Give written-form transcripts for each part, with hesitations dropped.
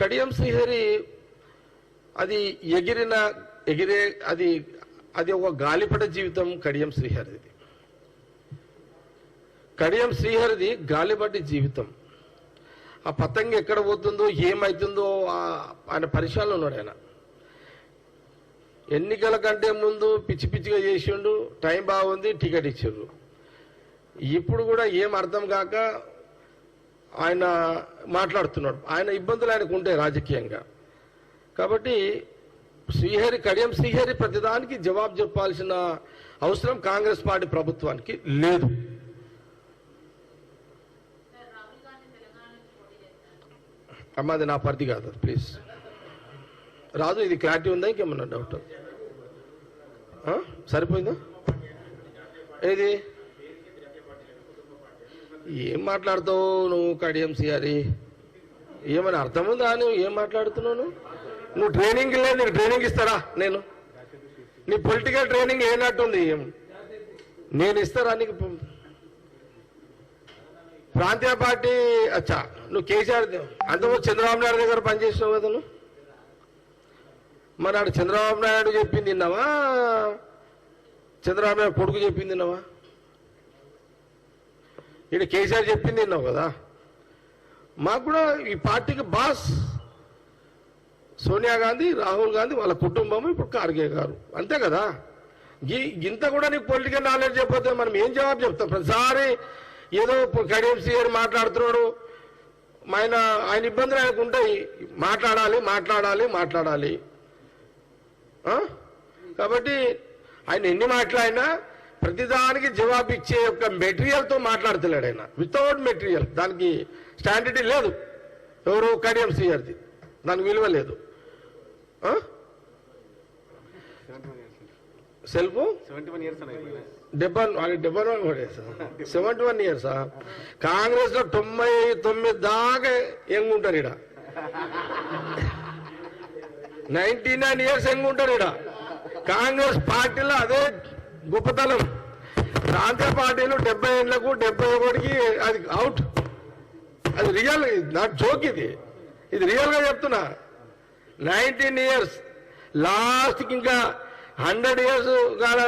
కడియం శ్రీహరి అది ఎగిరే అది ఒక గాలిపట జీవితం. కడియం శ్రీహరిది గాలిపటి జీవితం. ఆ పతంగ ఎక్కడ పోతుందో ఏమవుతుందో ఆయన పరిశీలన ఉన్నాడు. ఆయన ఎన్నికల కంటే ముందు పిచ్చి పిచ్చిగా చేసిండు, టైం బాగుంది, టికెట్ ఇచ్చిండ్రు. ఇప్పుడు కూడా ఏం అర్థం కాక ఆయన మాట్లాడుతున్నాడు. ఆయన ఇబ్బందులు ఆయనకు ఉంటాయి రాజకీయంగా. కాబట్టి కడియం శ్రీహరి ప్రతిదానికి జవాబు చెప్పాల్సిన అవసరం కాంగ్రెస్ పార్టీ ప్రభుత్వానికి లేదు. అమ్మా అది నా పరిధి కాదు, ప్లీజ్ రాజు. ఇది క్లారిటీ ఉందా, ఇంకేమన్నా డౌట్? సరిపోయిందా? ఏది ఏం మాట్లాడుతావు నువ్వు కడియం శ్రీహరి? ఏమైనా అర్థం ఉందా? నువ్వు ఏం మాట్లాడుతున్నావు? నువ్వు ట్రైనింగ్ లేదు, నీకు ట్రైనింగ్ ఇస్తారా? నీ పొలిటికల్ ట్రైనింగ్ ఏనట్టుంది? నేను ఇస్తారా నీకు? ప్రాంతీయ పార్టీ అచ్చా, నువ్వు కేసీఆర్ అంతకుముందు చంద్రబాబు నాయుడు దగ్గర పనిచేసావు కదా నువ్వు. మరి చంద్రబాబు నాయుడు చెప్పింది విన్నావా? చంద్రబాబు నాయుడు కొడుకు చెప్పింది విన్నావా? ఇక్కడ కేసీఆర్ చెప్పింది విన్నావు కదా. మాకు కూడా ఈ పార్టీకి బాస్ సోనియా గాంధీ, రాహుల్ గాంధీ, వాళ్ళ కుటుంబం, ఇప్పుడు ఖార్గే గారు, అంతే కదా. ఇంత కూడా నీకు పొలిటికల్ నాలెడ్జ్ చెప్పితే మనం ఏం జవాబు చెప్తాం? ప్రతిసారి ఏదో కడియం శ్రీహరి మాట్లాడుతున్నాడు, ఆయన ఇబ్బందులు ఆయనకు ఉంటాయి. మాట్లాడాలి. కాబట్టి ఆయన ఎన్ని మాట్లాడినా ప్రతిదానికి జవాబు ఇచ్చే యొక్క మెటీరియల్తో మాట్లాడతలేడు ఆయన. వితౌట్ మెటీరియల్ దానికి స్టాండర్డ్ లేదు. ఎవరు? కడియం శ్రీహరిది. దానికి విలువ లేదు. Self 71 years. కాంగ్రెస్ లో 99 దాకా ఎంగుంటారు ఇడ. 99 ఇయర్స్ ఎంగుంటారు ఇడ. కాంగ్రెస్ పార్టీలో అదే గొప్పతనం. ప్రాంతీయ పార్టీలు 70 ఏళ్లకు 71కి అది అవుట్. అది రియల్, నాట్ జోక్. ఇది రియల్ గా చెప్తున్నా. 19 ఇయర్స్ లాస్ట్కి ఇంకా 100 ఇయర్స్ కాల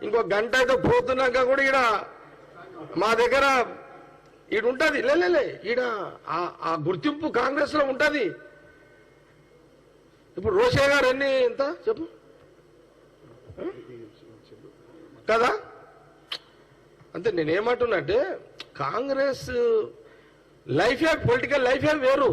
ఇంకో గంట అయితే పోతున్నాక కూడా ఈడ మా దగ్గర ఈడ ఉంటుంది. ఈడ ఆ గుర్తింపు కాంగ్రెస్ లో ఉంటుంది. ఇప్పుడు రోషే గారు ఎంత చెప్పు కదా. అంతే. నేనేమంటున్నా అంటే కాంగ్రెస్ లైఫే, పొలిటికల్ లైఫే వేరు.